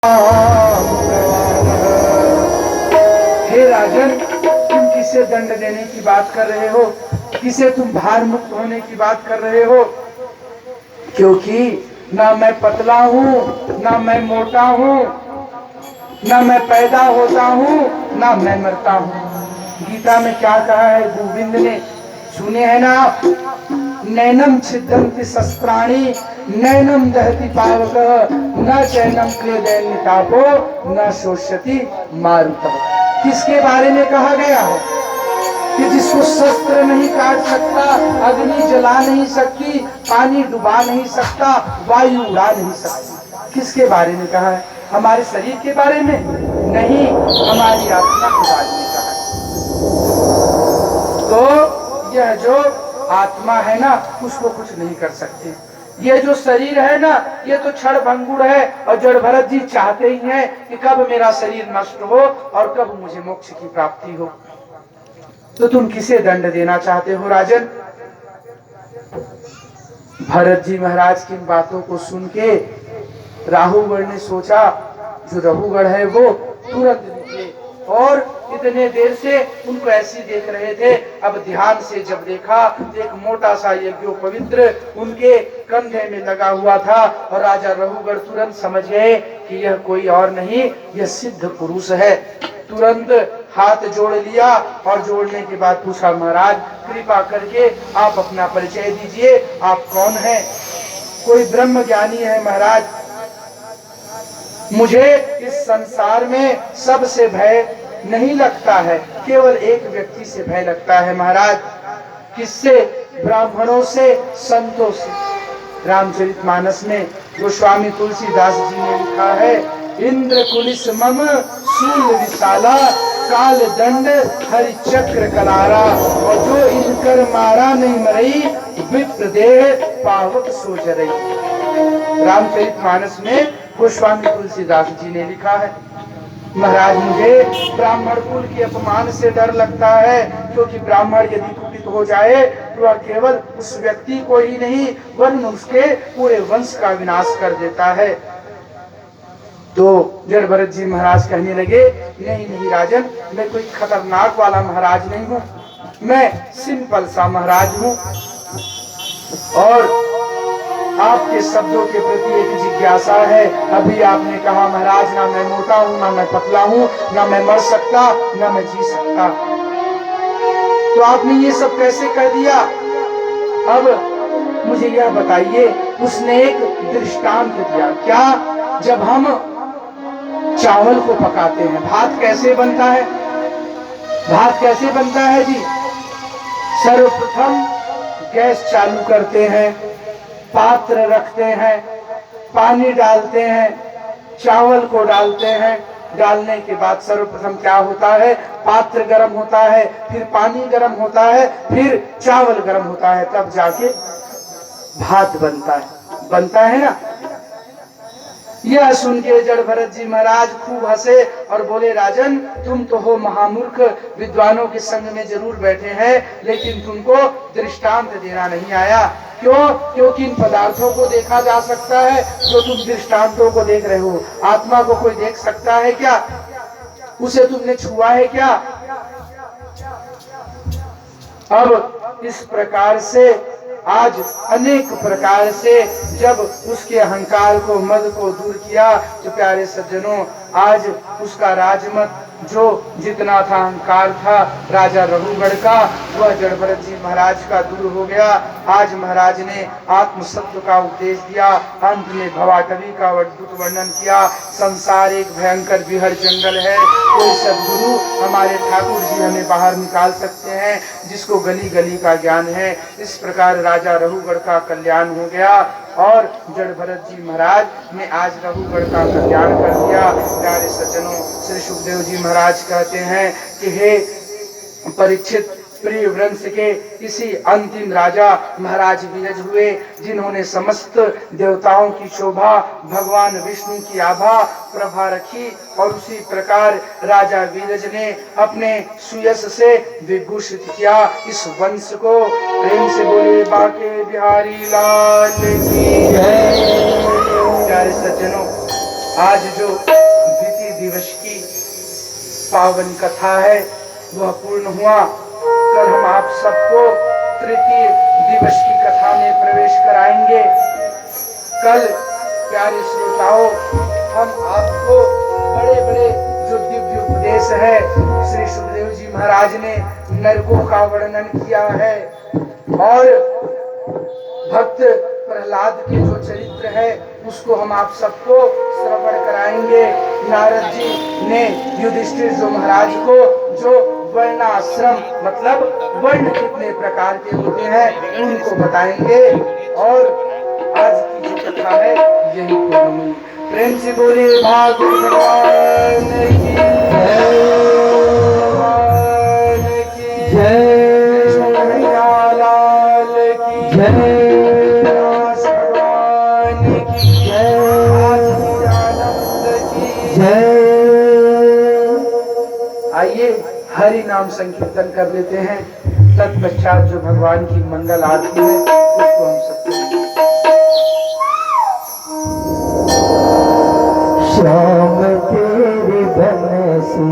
हे राजन, तुम किसे दंड देने की बात कर रहे हो? किसे तुम भार मुक्त होने की बात कर रहे हो? क्योंकि ना मैं पतला हूँ, ना मैं मोटा हूँ, ना मैं पैदा होता हूँ, ना मैं मरता हूँ। गीता में क्या कहा है गोविंद ने? सुने हैं ना आप? नैनम छिद्यन्ति शस्त्राणि नैनम दहति पावकः न चैनम क्लेदयन्ति तापो न शोष्यति मारुतः। किसके बारे में कहा गया है कि जिसको शस्त्र नहीं काट सकता, अग्नि जला नहीं सकती, पानी डुबा नहीं सकता, वायु उड़ा नहीं सकती? किसके बारे में कहा है? हमारे शरीर के बारे में नहीं, हमारी आत्मा के बारे में कहा है। तो यह जो आत्मा है ना, उसको कुछ नहीं कर सकते। ये जो शरीर है ना, ये तो क्षण भंगुर है। और जड़ भरत जी चाहते ही हैं कि कब मेरा शरीर नष्ट हो और कब मुझे मोक्ष की प्राप्ति हो। तो तुम किसे दंड देना चाहते हो राजन? भरत जी महाराज की बातों को सुन के राहुगढ़ ने सोचा, जो रघुगढ़ है वो तुरंत निकले और इतने देर से उनको ऐसी देख रहे थे। अब ध्यान से जब देखा तो एक मोटा सा यज्ञोपवित्र उनके कंधे में लगा हुआ था। और राजा रघुगढ़ तुरंत समझ गए कि यह कोई और नहीं, यह सिद्ध पुरुष है। तुरंत हाथ जोड़ लिया और जोड़ने के बाद पूछा, महाराज कृपा करके आप अपना परिचय दीजिए, आप कौन हैं? कोई ब्रह्म ज्ञानी है महाराज। मुझे इस संसार में सबसे भय नहीं लगता है, केवल एक व्यक्ति से भय लगता है महाराज। किससे? ब्राह्मणों से, संतों से। रामचरितमानस में गोस्वामी तुलसीदास जी ने लिखा है, इंद्र कुलिस मम शूल विशाला काल दंड हरि चक्र कलारा। और जो इनकर मारा नहीं मरई विप्र देह पावक सो जरई। रामचरितमानस में गोस्वामी तुलसीदास जी ने लिखा है। महाराज मुझे ब्राह्मण कुल के अपमान से डर लगता है, क्योंकि ब्राह्मण यदि कुपित हो जाए तो वह केवल उस व्यक्ति को ही नहीं वरन उसके पूरे वंश का विनाश कर देता है। तो जड़ भरत जी महाराज कहने लगे, नहीं नहीं राजन, मैं कोई खतरनाक वाला महाराज नहीं हूँ, मैं सिंपल सा महाराज हूँ। और आपके शब्दों के प्रति एक जिज्ञासा है। अभी आपने कहा महाराज, ना मैं मोटा हूँ, ना मैं पतला हूँ, ना मैं मर सकता, ना मैं जी सकता। तो आपने ये सब कैसे कह दिया? अब मुझे यह बताइए। उसने एक दृष्टांत दिया। क्या? जब हम चावल को पकाते हैं, भात कैसे बनता है? भात कैसे बनता है जी? सर्वप्रथम गैस चालू करते हैं, पात्र रखते हैं, पानी डालते हैं, चावल को डालते हैं। डालने के बाद सर्वप्रथम क्या होता है? पात्र गर्म होता है, फिर पानी गर्म होता है, फिर चावल गर्म होता है, तब जाके भात बनता है। बनता है ना? यह सुन के जड़ भरत जी महाराज खूब हंसे और बोले, राजन तुम तो हो महामूर्ख, विद्वानों के संग में जरूर बैठे हैं, लेकिन तुमको दृष्टांत देना नहीं आया। क्यों? क्योंकि इन पदार्थों को देखा जा सकता है, तो तुम दृष्टांतों को देख रहे हो। आत्मा को कोई देख सकता है क्या? उसे तुमने छुआ है क्या? अब इस प्रकार से आज अनेक प्रकार से जब उसके अहंकार को, मद को दूर किया, तो प्यारे सज्जनों, आज उसका राजमत जो जितना था अहंकार था राजा रघुगढ़ का, वह जड़ भरत जी महाराज का दूर हो गया। आज महाराज ने आत्म सत्व का उपदेश दिया, अंत में भवाटवी का अद्भुत वर्णन किया। संसार एक भयंकर बिहड़ जंगल है, कोई सद्गुरु हमारे ठाकुर जी हमें बाहर निकाल सकते हैं, जिसको गली गली का ज्ञान है। इस प्रकार राजा रघुगढ़ का कल्याण हो गया और जड़ भरत जी महाराज ने आज रघुगढ़ का कल्याण कर दिया। प्यारे सज्जनों, श्री सुखदेव जी महाराज कहते हैं कि हे परीक्षित, प्रिय वंश के इसी अंतिम राजा महाराज विरज हुए, जिन्होंने समस्त देवताओं की शोभा, भगवान विष्णु की आभा प्रभा रखी। और उसी प्रकार राजा विरज ने अपने सुयश से विभूषित किया इस वंश को। प्रेम से बोले बाके बिहारी लाल की जय। प्यारे सज्जनों, आज जो द्वितीय दिवस की पावन कथा है वह पूर्ण हुआ। कल हम आप सबको तृतीय दिवस की कथा में प्रवेश कराएंगे। कल प्यारे श्रोताओं, हम आपको बड़े बड़े जो दिव्य उपदेश है श्री सुखदेव जी महाराज ने नरकों का वर्णन किया है और भक्त प्रहलाद के जो चरित्र है उसको हम आप सबको श्रवण कराएंगे। नारद जी ने युधिष्ठिर जो महाराज को जो वर्णाश्रम मतलब वर्ण कितने प्रकार के होते हैं उनको बताएंगे और आज की जो कथा है यही पूर्ण। प्रेम से बोले भागवत भगवान की जय, कन्हैया लाल की जय, भगवान की जय, आनंद की जय। आइए हरि नाम संकीर्तन कर लेते हैं। तत्पश्चात जो भगवान की मंगल आरती है उसको हम सब श्याम तेरी बंसी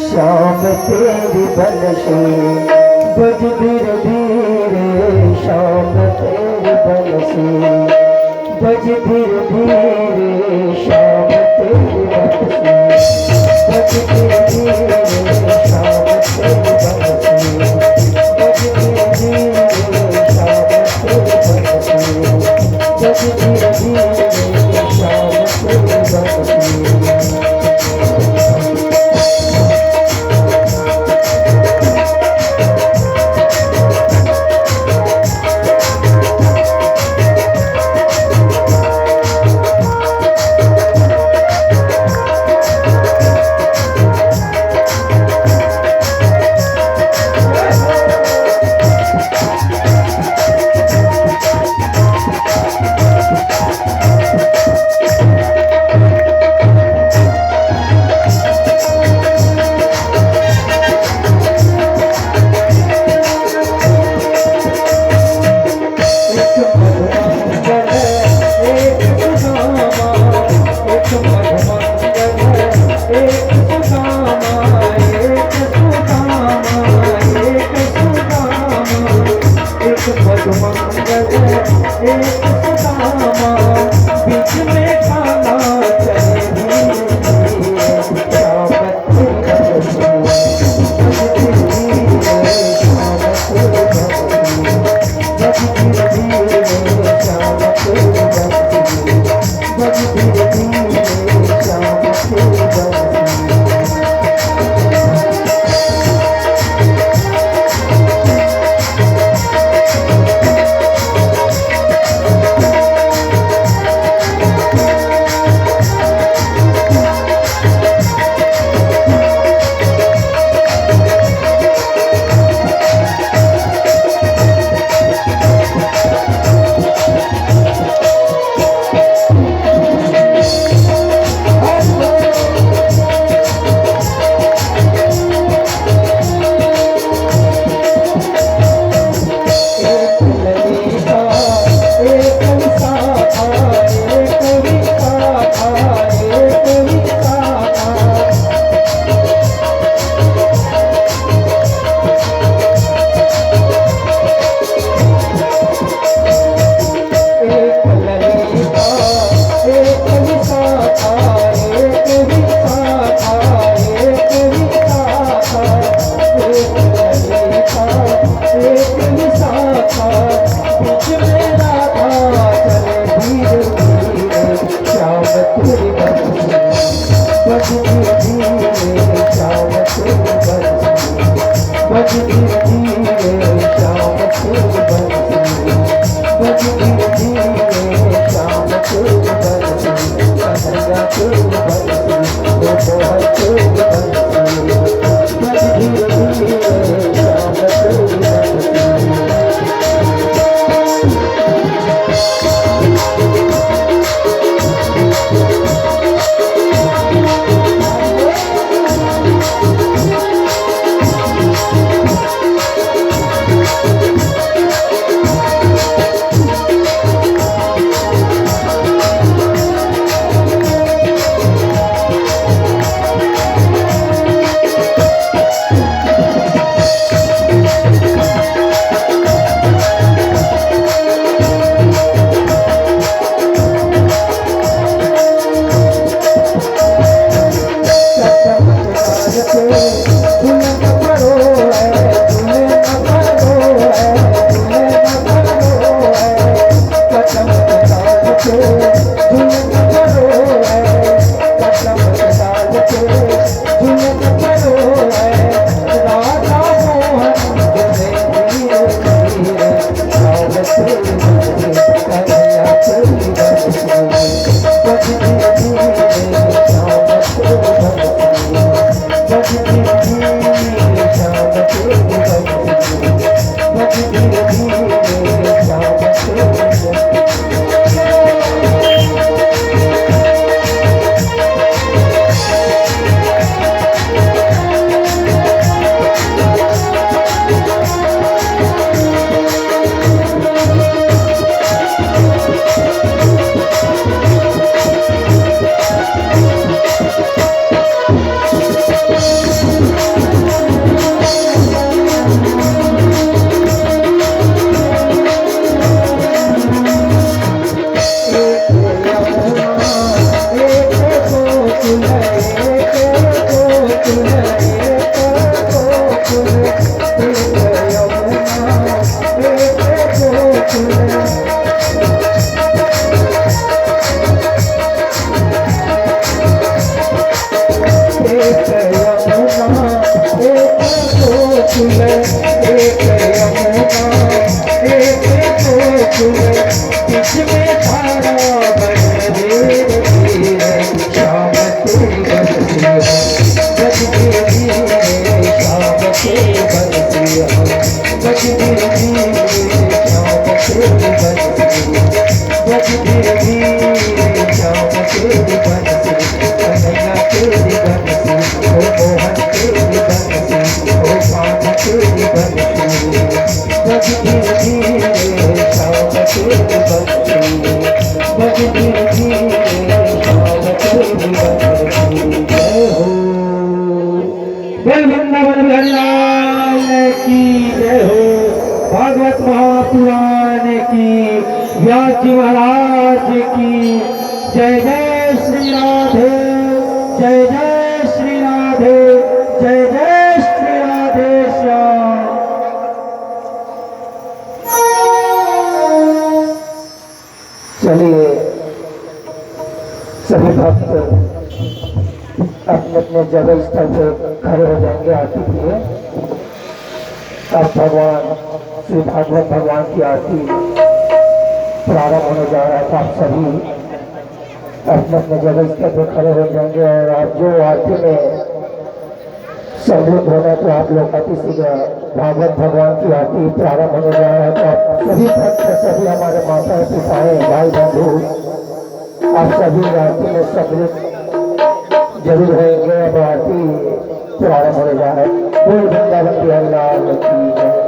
श्याम तेरी बंसी बज धीरे धीरे, श्याम तेरी बंसी बज धीरे धीरे, श्याम तेरी बंसी बज धीरे धीरे, श्याम तेरी बंसी बज धीरे धीरे, श्याम तेरी बंसी बज धीरे धीरे, श्याम तेरी बंसी। तेरी बंसी बज धीरे धीरे शाम तेरी वृंदावन बिहारी लाल की जय हो। भागवत महापुराण की, व्यास जी महाराज की जय। जय श्री राधे, जय जय श्री राधे, जय जय श्री राधे श्याम। चलिए सभी भक्त अपने अपने जगह स्थल पे खड़े हो जाएंगे आरती के लिए। अब भगवान श्री भागवत भगवान की आरती प्रारंभ होने जा रहा था। आप सभी अपने अपने जगह स्थल पे खड़े हो जाएंगे और आप जो आरती में सम्मिलित होना तो आप लोग अति शीघ्र भागवत भगवान की आरती प्रारंभ होने जा रहा है। तो आप सभी भक्त, सभी हमारे माता पिताएं, भाई बंधु, आप सभी आरती में सम्मिलित जरूर होंगे। अब आरती प्रारंभ होने जा रहा है। बोल वृंदावन बिहारी लाल की जय।